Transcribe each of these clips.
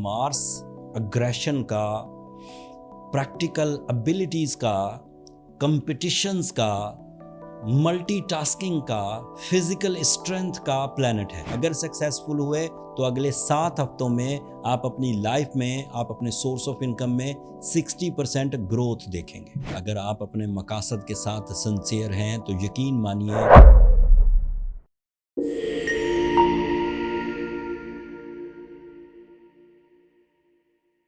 Mars aggression का, practical abilities का, competitions का, मल्टीटास्किंग का, फिजिकल स्ट्रेंथ का प्लैनेट है। अगर सक्सेसफुल हुए तो अगले 7 हफ्तों में आप अपनी लाइफ में, आप अपने सोर्स ऑफ इनकम में 60% ग्रोथ देखेंगे। अगर आप अपने मकासद के साथ सिंसियर हैं तो यकीन मानिए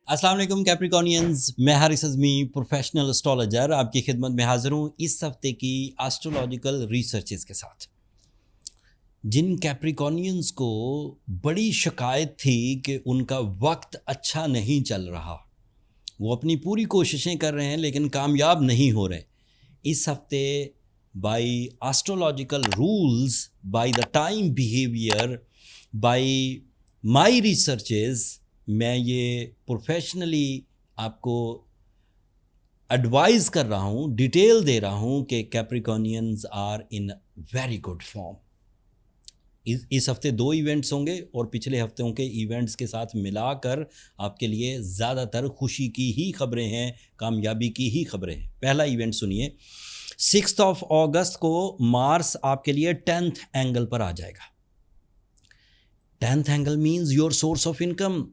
अस्सलाम वालेकुम कैप्रिकॉनियंस, मैं हारिस अज़मी प्रोफेशनल एस्ट्रोलॉजर आपकी खिदमत में हाजिर हूँ इस हफ्ते की एस्ट्रोलॉजिकल रिसर्चेस के साथ। जिन कैप्रिकॉनियंस को बड़ी शिकायत थी कि उनका वक्त अच्छा नहीं चल रहा, वो अपनी पूरी कोशिशें कर रहे हैं लेकिन कामयाब नहीं हो रहे, इस हफ्ते by astrological rules, by the time behaviour, by my researches, मैं ये प्रोफेशनली आपको एडवाइस कर रहा हूँ, डिटेल दे रहा हूँ कि Capricornians are in very good form. इस हफ्ते 2 इवेंट्स होंगे और पिछले हफ्तों के इवेंट्स के साथ मिलाकर आपके लिए ज़्यादातर खुशी की ही खबरें हैं, कामयाबी की ही खबरें हैं। पहला इवेंट सुनिए, 6 अगस्त को मार्स आपके लिए 10th एंगल पर आ जाएगा। 10th angle means your source of income.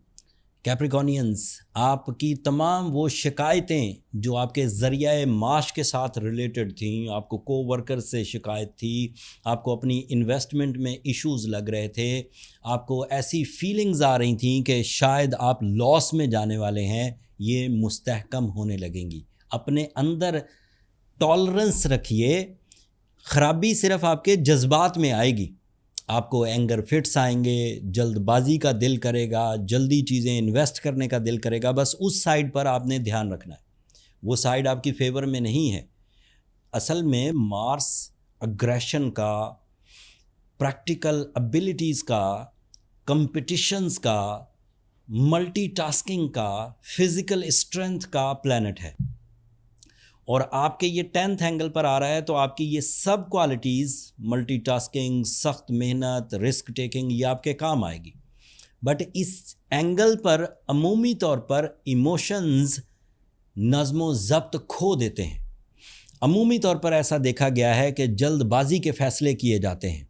Capricornians, आपकी तमाम वो शिकायतें जो आपके ज़रिया माश के साथ रिलेटेड थी, आपको कोवर्कर से शिकायत थी, आपको अपनी इन्वेस्टमेंट में इश्यूज़ लग रहे थे, आपको ऐसी फीलिंग्स आ रही थी कि शायद आप लॉस में जाने वाले हैं, ये मुस्तहकम होने लगेंगी। अपने अंदर टॉलरेंस रखिए। ख़राबी सिर्फ आपके जज्बात में आएगी, आपको एंगर फिट्स आएंगे, जल्दबाजी का दिल करेगा, जल्दी चीज़ें इन्वेस्ट करने का दिल करेगा। बस उस साइड पर आपने ध्यान रखना है, वो साइड आपकी फेवर में नहीं है। असल में मार्स अग्रेशन का, प्रैक्टिकल एबिलिटीज़ का, कंपटीशंस का, मल्टीटास्किंग का, फिजिकल स्ट्रेंथ का प्लैनेट है और आपके ये 10th एंगल पर आ रहा है, तो आपकी ये सब क्वालिटीज़, मल्टीटास्किंग, सख्त मेहनत, रिस्क टेकिंग, ये आपके काम आएगी। बट इस एंगल पर अमूमी तौर पर इमोशंस नज़्मो ज़ब्त खो देते हैं। अमूमी तौर पर ऐसा देखा गया है कि जल्दबाजी के फ़ैसले किए जाते हैं।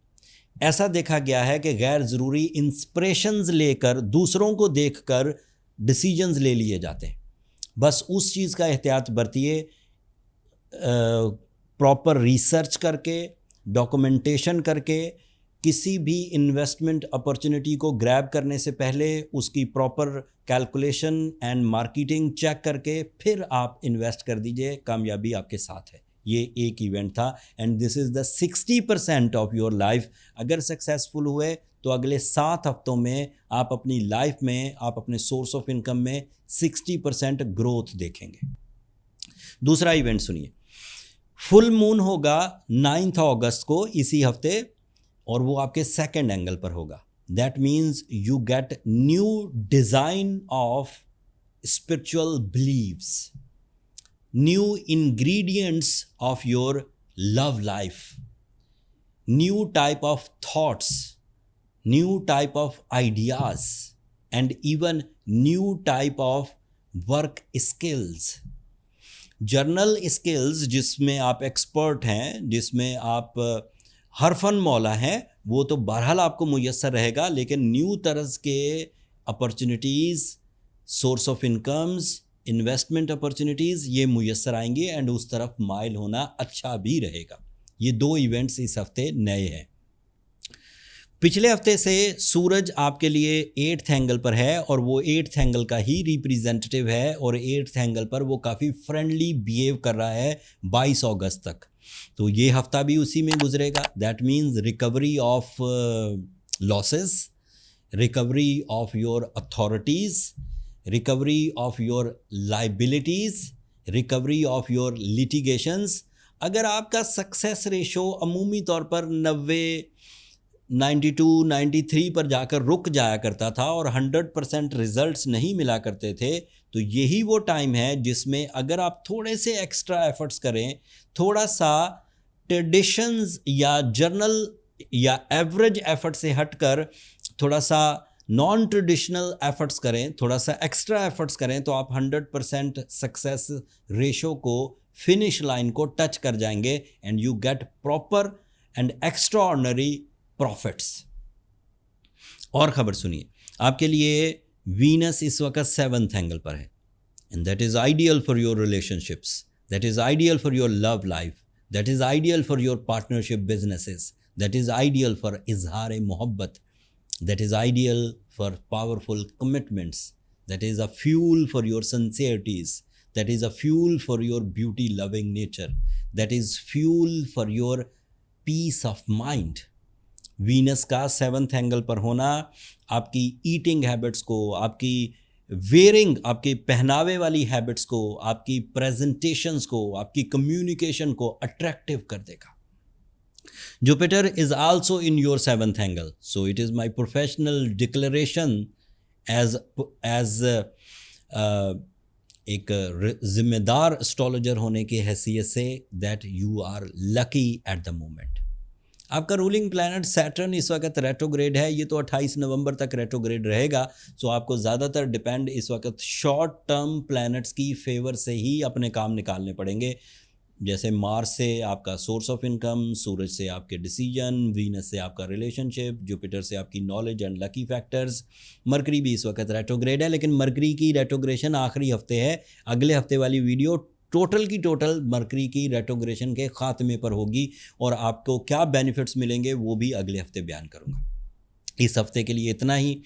ऐसा देखा गया है कि गैर ज़रूरी इंस्पिरेशंस लेकर, दूसरों को देखकर डिसीजंस ले लिए जाते हैं। बस उस चीज़ का एहतियात बरतिए, प्रॉपर रिसर्च करके, डॉक्यूमेंटेशन करके, किसी भी इन्वेस्टमेंट अपॉर्चुनिटी को ग्रैब करने से पहले उसकी proper calculation and marketing check करके फिर आप इन्वेस्ट कर दीजिए। कामयाबी आपके साथ है। ये एक इवेंट था and this is the 60% of your life. अगर सक्सेसफुल हुए तो अगले 7 हफ्तों में आप अपनी लाइफ में, आप अपने सोर्स ऑफ इनकम में 60% ग्रोथ देखेंगे। दूसरा इवेंट सुनिए, फुल मून होगा 9 अगस्त को इसी हफ्ते और वो आपके 2nd एंगल पर होगा। That means you get new design of spiritual beliefs, new ingredients of your love life, new type of thoughts, new type of ideas and even new type of work skills. General skills जिसमें आप expert हैं, जिसमें आप हरफन मौला हैं, वो तो बहरहाल आपको मुयस्सर रहेगा, लेकिन न्यू तरह के opportunities, source of incomes, investment opportunities ये मुयस्सर आएंगी एंड उस तरफ माइल होना अच्छा भी रहेगा। ये 2 इवेंट्स इस हफ्ते नए हैं। पिछले हफ्ते से सूरज आपके लिए 8th एंगल पर है और वो 8th एंगल का ही रिप्रेजेंटेटिव है और 8th एंगल पर वो काफ़ी फ्रेंडली बिहेव कर रहा है 22 अगस्त तक। तो ये हफ्ता भी उसी में गुजरेगा। That means recovery of losses, recovery of your authorities, recovery of your liabilities, recovery of your litigations. अगर आपका सक्सेस रेशो अमूमी तौर पर 92-93 पर जाकर रुक जाया करता था और 100% रिजल्ट्स नहीं मिला करते थे, तो यही वो टाइम है जिसमें अगर आप थोड़े से एक्स्ट्रा एफर्ट्स करें, थोड़ा सा ट्रेडिशंस या जर्नल या एवरेज एफर्ट से हटकर थोड़ा सा नॉन ट्रेडिशनल एफर्ट्स करें, थोड़ा सा एक्स्ट्रा एफर्ट्स करें, तो आप 100% सक्सेस रेशो को, फिनिश लाइन को टच कर जाएंगे and you get proper and extraordinary profits. और खबर सुनिए, आपके लिए वीनस इस वक्त 7th एंगल पर है and that is ideal for your relationships, that is ideal for your love life, that is ideal for your partnership businesses, that is ideal for इजहार मोहब्बत, that is ideal for powerful commitments, that is a fuel for your sincerities, that is a fuel for your beauty loving nature, that is fuel for your peace of mind। Venus का 7th angle पर होना आपकी eating habits को, आपकी wearing, आपके पहनावे वाली habits को, आपकी प्रेजेंटेशंस को, आपकी कम्युनिकेशन को अट्रैक्टिव कर देगा। Jupiter is also in your 7th angle, so it is my professional declaration as एक जिम्मेदार एस्ट्रोलॉजर होने की हैसियत से that you are lucky at the moment। आपका रूलिंग प्लैनेट सैटर्न इस वक्त रेट्रोग्रेड है, ये तो 28 नवंबर तक रेट्रोग्रेड रहेगा। सो आपको ज़्यादातर डिपेंड इस वक्त शॉर्ट टर्म प्लैनेट्स की फेवर से ही अपने काम निकालने पड़ेंगे, जैसे मार्स से आपका सोर्स ऑफ इनकम, सूरज से आपके डिसीजन, वीनस से आपका रिलेशनशिप, जुपिटर से आपकी knowledge and lucky factors. Mercury भी इस वक्त रेट्रोग्रेड है, लेकिन मरकरी की रेट्रोग्रेशन आखिरी हफ्ते है। अगले हफ्ते वाली वीडियो टोटल की टोटल मरकरी की रेट्रोग्रेशन के खात्मे पर होगी और आपको क्या बेनिफिट्स मिलेंगे वो भी अगले हफ्ते बयान करूँगा। इस हफ्ते के लिए इतना ही।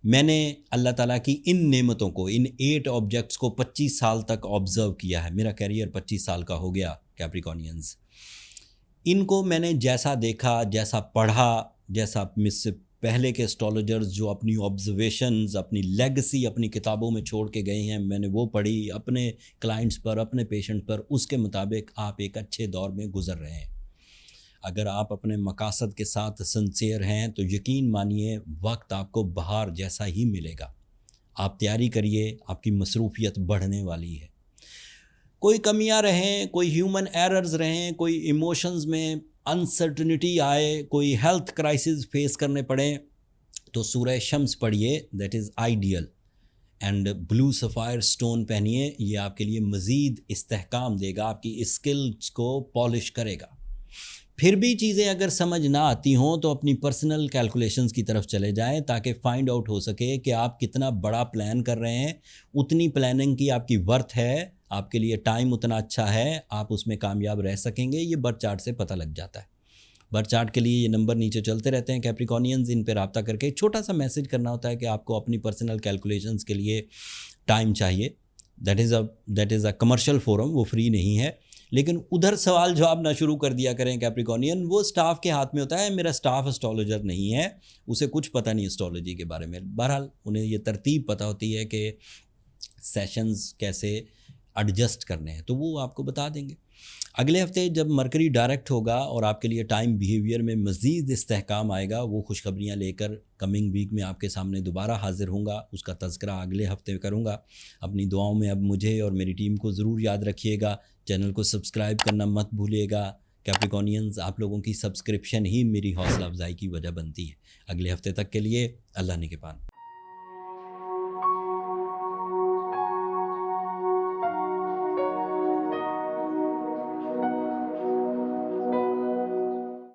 मैंने अल्लाह ताला की इन नेमतों को, इन 8 ऑब्जेक्ट्स को 25 साल तक ऑब्ज़र्व किया है। मेरा कैरियर 25 साल का हो गया कैप्रिकॉनियंस। इनको मैंने जैसा देखा, जैसा पढ़ा, जैसा मुझसे पहले के एस्ट्रोलॉजर्स जो अपनी ऑब्जर्वेशंस, अपनी लेगेसी अपनी किताबों में छोड़ के गए हैं, मैंने वो पढ़ी अपने क्लाइंट्स पर, अपने पेशेंट पर। उसके मुताबिक आप एक अच्छे दौर में गुजर रहे हैं। अगर आप अपने मकासद के साथ सिंसियर हैं तो यकीन मानिए वक्त आपको बहार जैसा ही मिलेगा। आप तैयारी करिए, आपकी मसरूफियत बढ़ने वाली है। कोई कमियां रहें, कोई ह्यूमन एरर्स रहें, कोई इमोशंस में अनसर्टनिटी आए, कोई हेल्थ क्राइसिस फेस करने पड़े, तो सूरह शम्स पढ़िए, that is ideal. And blue sapphire stone पहनिए, ये आपके लिए मज़ीद इस्तेहकाम देगा, आपकी स्किल्स को पॉलिश करेगा। फिर भी चीज़ें अगर समझ ना आती हों तो अपनी पर्सनल कैलकुलेशंस की तरफ चले जाएं, ताकि फाइंड आउट हो सके कि आप कितना बड़ा प्लान कर रहे हैं, उतनी प्लानिंग की आपकी वर्थ है, आपके लिए टाइम उतना अच्छा है, आप उसमें कामयाब रह सकेंगे। ये बर्थ चार्ट से पता लग जाता है। बर्थ चार्ट के लिए ये नंबर नीचे चलते रहते हैं कैप्रिकॉनियंस, इन पर रब्ता करके एक छोटा सा मैसेज करना होता है कि आपको अपनी पर्सनल कैलकुलेशंस के लिए टाइम चाहिए। That is a commercial forum, वो फ्री नहीं है। लेकिन उधर सवाल जवाब ना शुरू कर दिया करें कैप्रिकॉनियन, वो स्टाफ के हाथ में होता है। मेरा स्टाफ एस्ट्रोलॉजर नहीं है, उसे कुछ पता नहीं एस्ट्रोलॉजी के बारे में। बहरहाल उन्हें ये तरतीब पता होती है कि सेशंस कैसे एडजस्ट करने हैं, तो वो आपको बता देंगे। अगले हफ्ते जब मरकरी डायरेक्ट होगा और आपके लिए टाइम बिहेवियर में मज़ीद इस्तेहकाम आएगा, वो खुशखबरियाँ लेकर कमिंग वीक में आपके सामने दोबारा हाजिर होऊंगा। उसका तज़किरा अगले हफ्ते करूँगा। अपनी दुआओं में अब मुझे और मेरी टीम को ज़रूर याद रखिएगा। चैनल को सब्सक्राइब करना मत भूलिएगा। कैप्रिकॉनियंस, आप लोगों की सब्सक्रिप्शन ही मेरी हौसला अफजाई की वजह बनती है। अगले हफ्ते तक के लिए अल्लाह निगहबान।